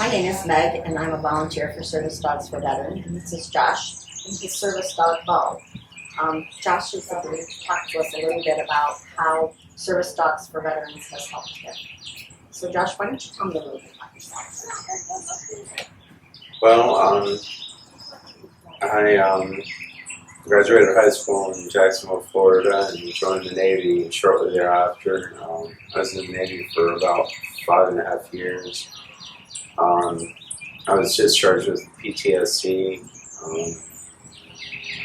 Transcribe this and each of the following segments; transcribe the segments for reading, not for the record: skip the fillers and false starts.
My name is Meg, and I'm a volunteer for Service Dogs for Veterans. And this is Josh, and he's Service Dog Bo. Josh is agreed to talk to us a little bit about how Service Dogs for Veterans has helped him. So, Josh, why don't you tell me a little bit about yourself? Well, I graduated high school in Jacksonville, Florida, and joined the Navy shortly thereafter. I was in the Navy for about 5.5 years. I was discharged with PTSD.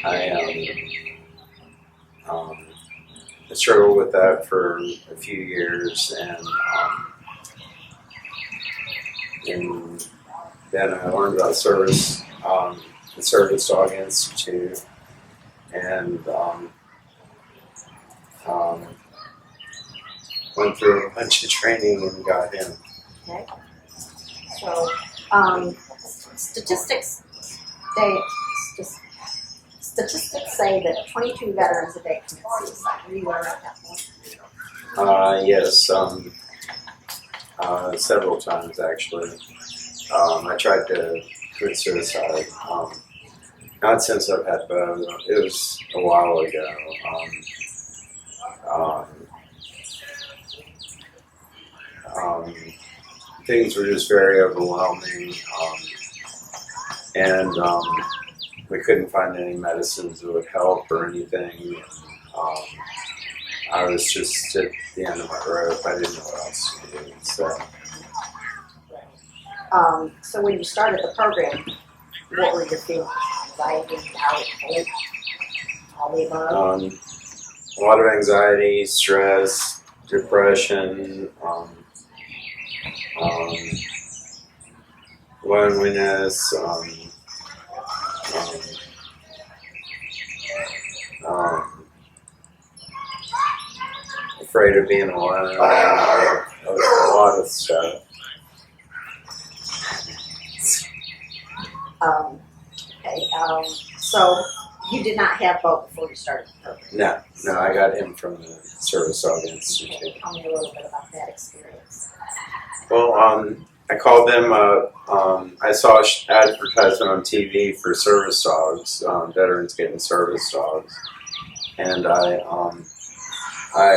I struggled with that for a few years, and then I learned about the Service Dog Institute, and went through a bunch of training and got him. Okay. So, statistics say that 22 veterans a day commit suicide. Were you aware of that point? Yes, several times actually. I tried to commit suicide. Not since I've had Bo. It was a while ago. Things were just very overwhelming, and we couldn't find any medicines that would help or anything. I was just at the end of my rope. I didn't know what else to do. So when you started the program, what were your feelings? Anxiety, doubt, hope, all the above? A lot of anxiety, stress, depression, loneliness, afraid of being alone, a lot of stuff. So you did not have Bo before you started the program? No, I got him from the Service Dog Institute. Tell me a little bit about that experience. Well, I called them up. I saw an advertisement on TV for service dogs, veterans getting service dogs, and I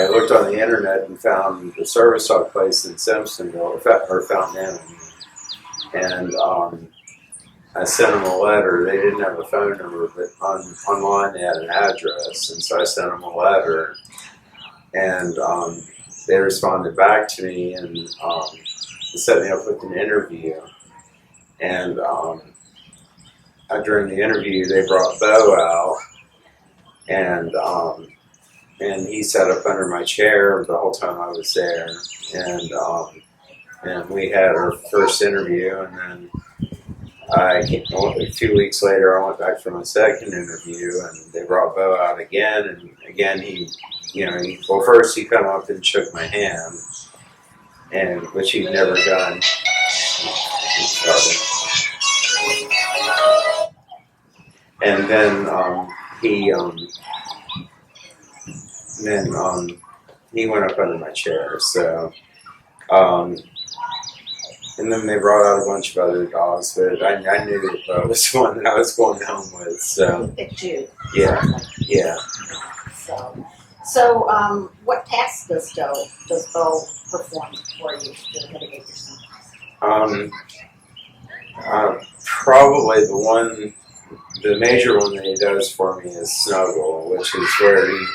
looked on the internet and found the service dog place in Simpsonville, or Fountain Inn, and I sent them a letter. They didn't have a phone number, but online they had an address, and so I sent them a letter, and they responded back to me and set me up with an interview. And during the interview, they brought Bo out, and he sat up under my chair the whole time I was there, and we had our first interview, and then a few weeks later, I went back for my second interview, and they brought Bo out again, and again first he come up and shook my hand, which he'd never done. And then he went up under my chair. So, and then they brought out a bunch of other dogs, but I knew that Bo was the one that I was going home with. So He picked you. yeah. So what tasks does Bo perform for you to mitigate your symptoms? Probably the major one that he does for me is snuggle, which is where he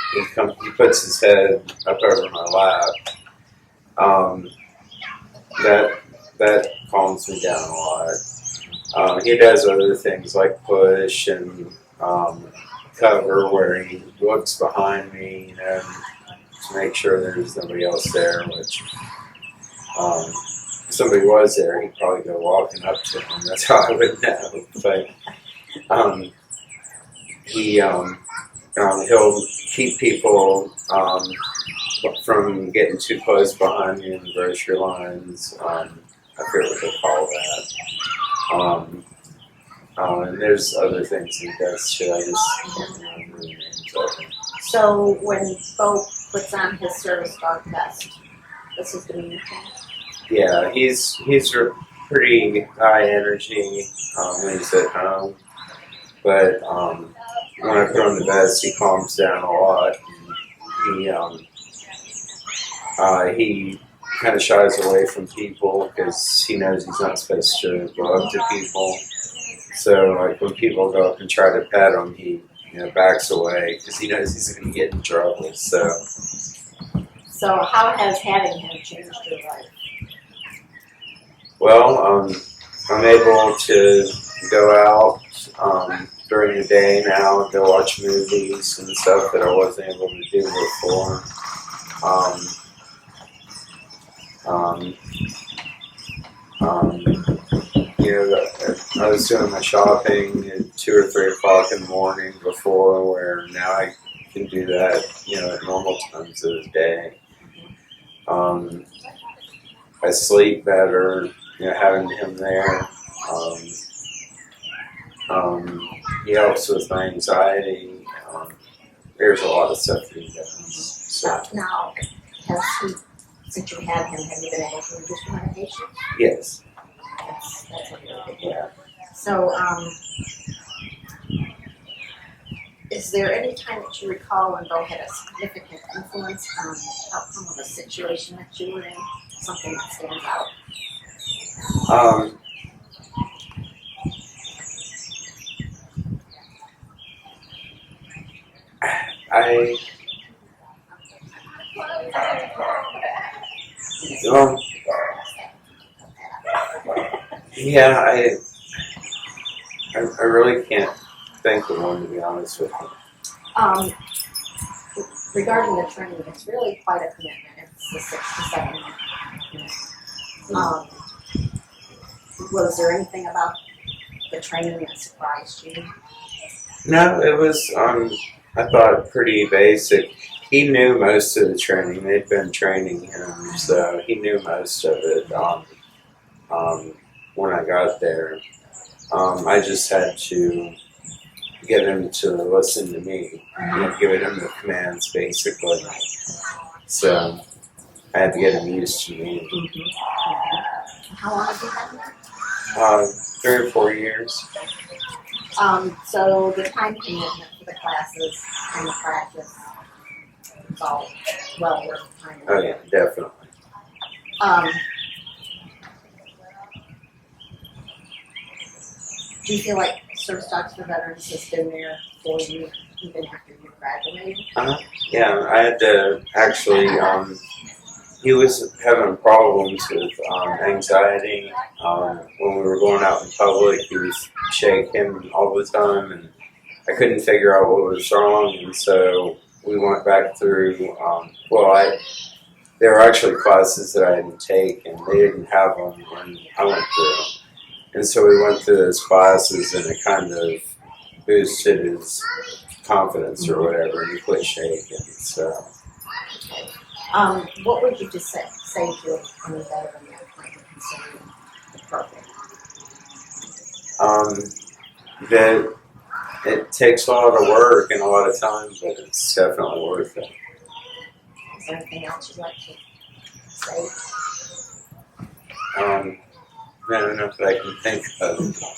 puts his head up over my lap. That calms me down a lot. He does other things like push and cover, where he looks behind me, to make sure there's nobody else there, which if somebody was there, he'd probably go walking up to him. That's how I would know. But he'll keep people from getting too close behind me in the grocery lines. I forget what they call that. And there's other things he does too. I just can't remember the names of them. So when Bo puts on his service dog vest, this is the mean thing? Yeah, he's pretty high energy when he's at home, but when I put on the vest, he calms down a lot. He kind of shies away from people because he knows he's not supposed to go up to people. So, like when people go up and try to pet him, he backs away because he knows he's going to get in trouble. So how has having him changed your life? Well, I'm able to go out during the day now, go watch movies and stuff that I wasn't able to do before. I was doing my shopping at 2 or 3 o'clock in the morning before, where now I can do that, at normal times of the day. I sleep better, having him there. He helps with my anxiety. There's a lot of stuff that he does. So, Now, since you had him, have you been able to reduce your medication? yes, That's a really good. yeah. So, is there any time that you recall when Bo had a significant influence on the outcome of a situation that you were in? Something that stands out? I well, yeah, I really can't think of one, to be honest with you. Regarding the training, it's really quite a commitment. It's a 6 to 7 month. Was there anything about the training that surprised you? No, it was I thought pretty basic. He knew most of the training. They'd been training him, so he knew most of it. When I got there, I just had to get him to listen to me, giving him the commands basically. So I had to get him used to me. How long have you had him? 3 or 4 years. So the time commitment for the classes and the practice, it's all well worth the time. Oh yeah, definitely. Do you feel like Service Dogs for Veterans has been there for you even after you graduated? Yeah, I had to actually. He was having problems with anxiety. When we were going out in public, he was shaking all the time, and I couldn't figure out what was wrong. And so we went back through. There were actually classes that I didn't take, and they didn't have them when I went through. And so we went through those classes, and it kind of boosted his confidence or whatever, and he quit shaking. So. What would you just say to any veteran that might be considering the program? That it takes a lot of work and a lot of time, but it's definitely worth it. Is there anything else you'd like to say? No, not that I can think of. Okay.